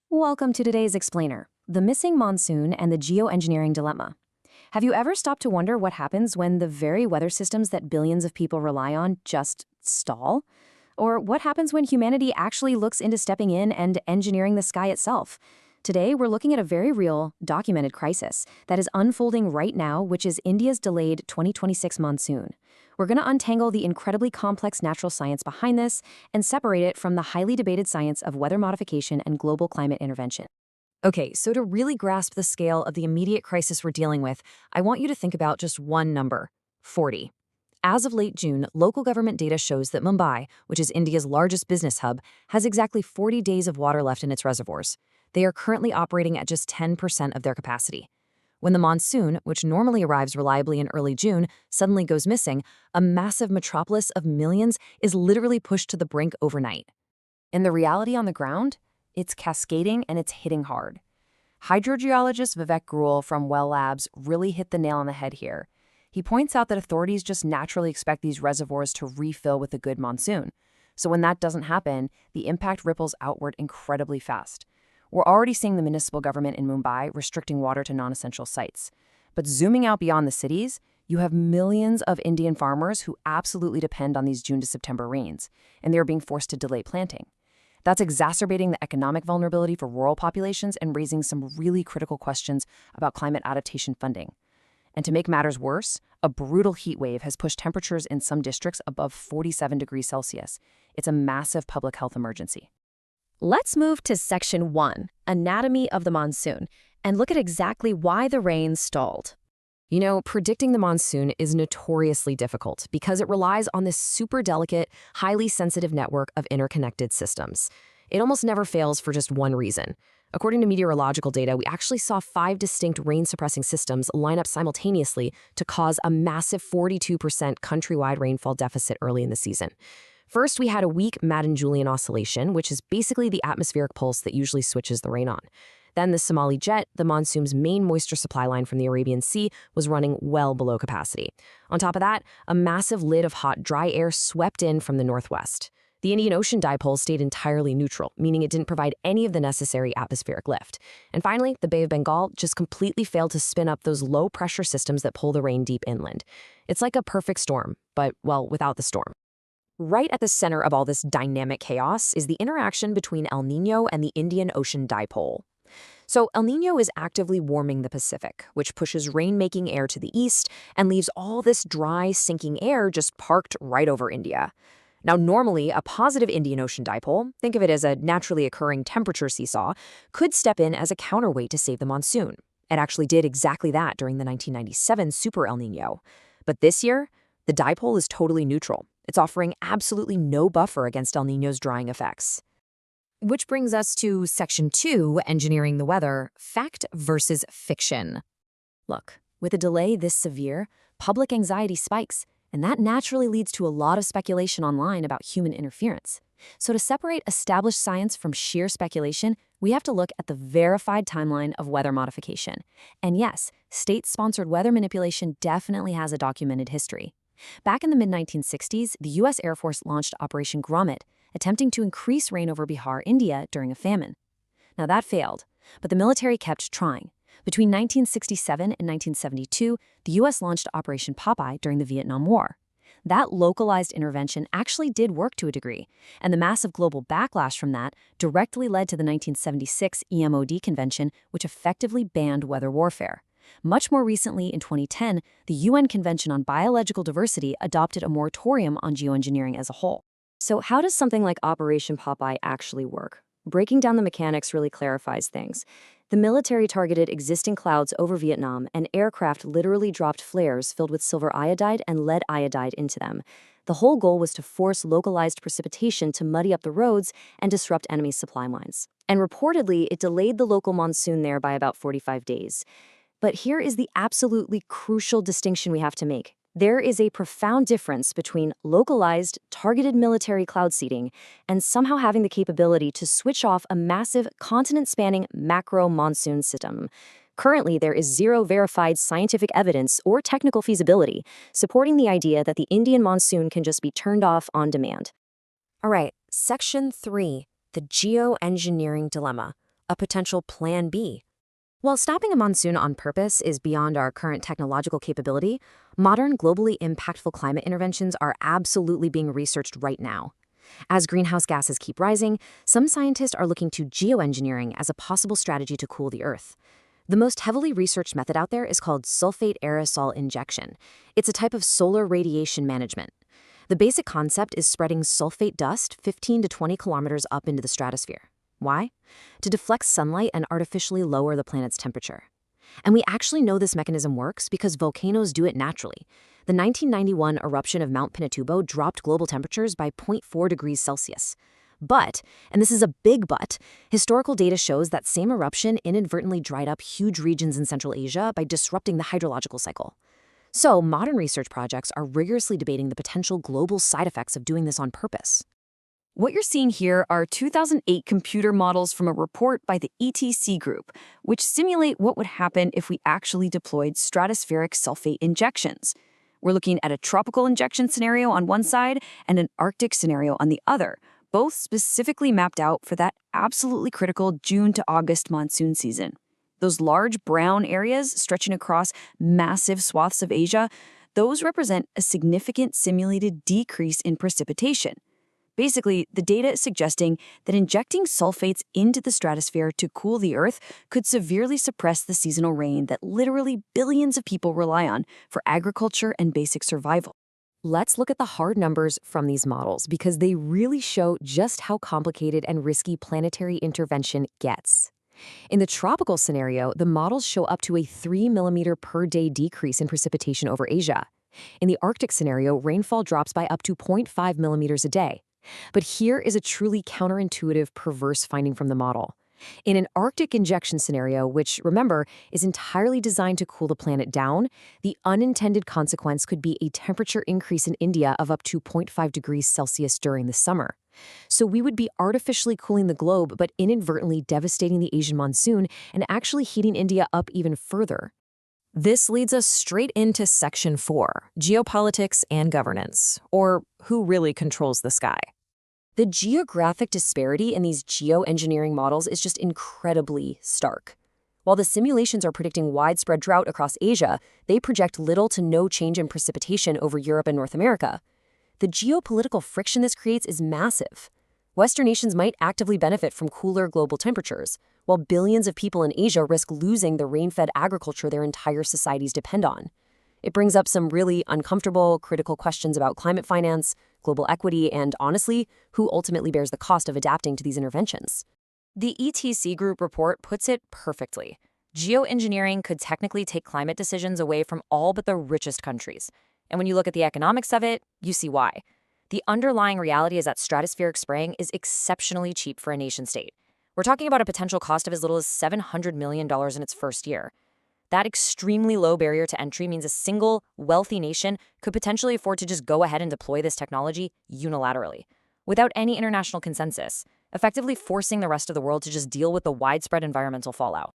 Welcome to today's Explainer, the missing monsoon and the geoengineering dilemma. Have you ever stopped to wonder what happens when the very weather systems that billions of people rely on just stall? Or what happens when humanity actually looks into stepping in and engineering the sky itself? Today, we're looking at a very real, documented crisis that is unfolding right now, which is India's delayed 2026 monsoon. We're going to untangle the incredibly complex natural science behind this and separate it from the highly debated science of weather modification and global climate intervention. Okay, so to really grasp the scale of the immediate crisis we're dealing with, I want you to think about just one number: 40. As of late June, local government data shows that Mumbai, which is India's largest business hub, has exactly 40 days of water left in its reservoirs. They are currently operating at just 10% of their capacity. When the monsoon, which normally arrives reliably in early June, suddenly goes missing, a massive metropolis of millions is literally pushed to the brink overnight. And the reality on the ground? It's cascading and it's hitting hard. Hydrogeologist Vivek Grewal from Well Labs really hit the nail on the head here. He points out that authorities just naturally expect these reservoirs to refill with a good monsoon. So when that doesn't happen, the impact ripples outward incredibly fast. We're already seeing the municipal government in Mumbai restricting water to non-essential sites. But zooming out beyond the cities, you have millions of Indian farmers who absolutely depend on these June to September rains, and they are being forced to delay planting. That's exacerbating the economic vulnerability for rural populations and raising some really critical questions about climate adaptation funding. And to make matters worse, a brutal heat wave has pushed temperatures in some districts above 47 degrees Celsius. It's a massive public health emergency. Let's move to Section 1, Anatomy of the Monsoon, and look at exactly why the rain stalled. You know, predicting the monsoon is notoriously difficult because it relies on this super delicate, highly sensitive network of interconnected systems. It almost never fails for just one reason. According to meteorological data, we actually saw 5 distinct rain-suppressing systems line up simultaneously to cause a massive 42% countrywide rainfall deficit early in the season. First, we had a weak Madden-Julian oscillation, which is basically the atmospheric pulse that usually switches the rain on. Then the Somali jet, the monsoon's main moisture supply line from the Arabian Sea, was running well below capacity. On top of that, a massive lid of hot, dry air swept in from the northwest. The Indian Ocean dipole stayed entirely neutral, meaning it didn't provide any of the necessary atmospheric lift. And finally, the Bay of Bengal just completely failed to spin up those low-pressure systems that pull the rain deep inland. It's like a perfect storm, but, well, without the storm. Right at the center of all this dynamic chaos is the interaction between El Niño and the Indian Ocean dipole. So El Niño is actively warming the Pacific, which pushes rain-making air to the east and leaves all this dry, sinking air just parked right over India. Now, normally, a positive Indian Ocean dipole, think of it as a naturally occurring temperature seesaw, could step in as a counterweight to save the monsoon. It actually did exactly that during the 1997 Super El Niño. But this year, the dipole is totally neutral. It's offering absolutely no buffer against El Niño's drying effects. Which brings us to Section 2, Engineering the Weather, Fact versus Fiction. Look, with a delay this severe, public anxiety spikes, and that naturally leads to a lot of speculation online about human interference. So to separate established science from sheer speculation, we have to look at the verified timeline of weather modification. And yes, state-sponsored weather manipulation definitely has a documented history. Back in the mid-1960s, the U.S. Air Force launched Operation Grommet, attempting to increase rain over Bihar, India, during a famine. Now that failed, but the military kept trying. Between 1967 and 1972, the U.S. launched Operation Popeye during the Vietnam War. That localized intervention actually did work to a degree, and the massive global backlash from that directly led to the 1976 EMOD Convention, which effectively banned weather warfare. Much more recently, in 2010, the UN Convention on Biological Diversity adopted a moratorium on geoengineering as a whole. So how does something like Operation Popeye actually work? Breaking down the mechanics really clarifies things. The military targeted existing clouds over Vietnam, and aircraft literally dropped flares filled with silver iodide and lead iodide into them. The whole goal was to force localized precipitation to muddy up the roads and disrupt enemy supply lines. And reportedly, it delayed the local monsoon there by about 45 days. But here is the absolutely crucial distinction we have to make. There is a profound difference between localized, targeted military cloud seeding and somehow having the capability to switch off a massive, continent-spanning macro monsoon system. Currently, there is zero verified scientific evidence or technical feasibility supporting the idea that the Indian monsoon can just be turned off on demand. All right, Section 3, the geoengineering dilemma. a potential plan B. While stopping a monsoon on purpose is beyond our current technological capability, modern, globally impactful climate interventions are absolutely being researched right now. As greenhouse gases keep rising, some scientists are looking to geoengineering as a possible strategy to cool the Earth. The most heavily researched method out there is called sulfate aerosol injection. It's a type of solar radiation management. The basic concept is spreading sulfate dust 15 to 20 kilometers up into the stratosphere. Why? To deflect sunlight and artificially lower the planet's temperature. And we actually know this mechanism works because volcanoes do it naturally. The 1991 eruption of Mount Pinatubo dropped global temperatures by 0.4 degrees Celsius. But, and this is a big but, historical data shows that same eruption inadvertently dried up huge regions in Central Asia by disrupting the hydrological cycle. So, modern research projects are rigorously debating the potential global side effects of doing this on purpose. What you're seeing here are 2008 computer models from a report by the ETC group, which simulate what would happen if we actually deployed stratospheric sulfate injections. We're looking at a tropical injection scenario on one side and an Arctic scenario on the other, both specifically mapped out for that absolutely critical June to August monsoon season. Those large brown areas stretching across massive swaths of Asia, those represent a significant simulated decrease in precipitation. Basically, the data is suggesting that injecting sulfates into the stratosphere to cool the Earth could severely suppress the seasonal rain that literally billions of people rely on for agriculture and basic survival. Let's look at the hard numbers from these models because they really show just how complicated and risky planetary intervention gets. In the tropical scenario, the models show up to a 3 millimeter per day decrease in precipitation over Asia. In the Arctic scenario, rainfall drops by up to 0.5 millimeters a day. But here is a truly counterintuitive, perverse finding from the model. In an Arctic injection scenario, which, remember, is entirely designed to cool the planet down, the unintended consequence could be a temperature increase in India of up to 0.5 degrees Celsius during the summer. So we would be artificially cooling the globe, but inadvertently devastating the Asian monsoon and actually heating India up even further. This leads us straight into Section 4, Geopolitics and Governance, or who really controls the sky. The geographic disparity in these geoengineering models is just incredibly stark. While the simulations are predicting widespread drought across Asia, they project little to no change in precipitation over Europe and North America. The geopolitical friction this creates is massive. Western nations might actively benefit from cooler global temperatures, while billions of people in Asia risk losing the rain-fed agriculture their entire societies depend on. It brings up some really uncomfortable, critical questions about climate finance, global equity, and honestly, who ultimately bears the cost of adapting to these interventions. The ETC Group report puts it perfectly. Geoengineering could technically take climate decisions away from all but the richest countries. And when you look at the economics of it, you see why. The underlying reality is that stratospheric spraying is exceptionally cheap for a nation-state. We're talking about a potential cost of as little as $700 million in its first year. That extremely low barrier to entry means a single, wealthy nation could potentially afford to just go ahead and deploy this technology unilaterally, without any international consensus, effectively forcing the rest of the world to just deal with the widespread environmental fallout.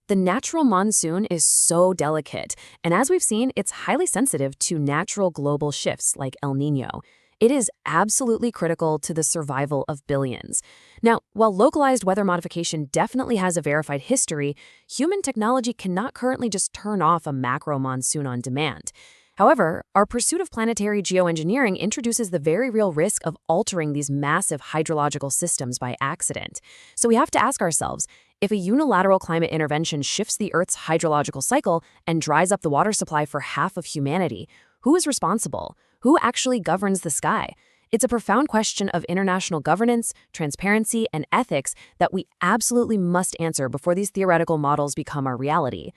The natural monsoon is so delicate, and as we've seen, it's highly sensitive to natural global shifts like El Niño. It is absolutely critical to the survival of billions. Now, while localized weather modification definitely has a verified history, human technology cannot currently just turn off a macro monsoon on demand. However, our pursuit of planetary geoengineering introduces the very real risk of altering these massive hydrological systems by accident. So we have to ask ourselves, if a unilateral climate intervention shifts the Earth's hydrological cycle and dries up the water supply for half of humanity, who is responsible? Who actually governs the sky? It's a profound question of international governance, transparency, and ethics that we absolutely must answer before these theoretical models become our reality.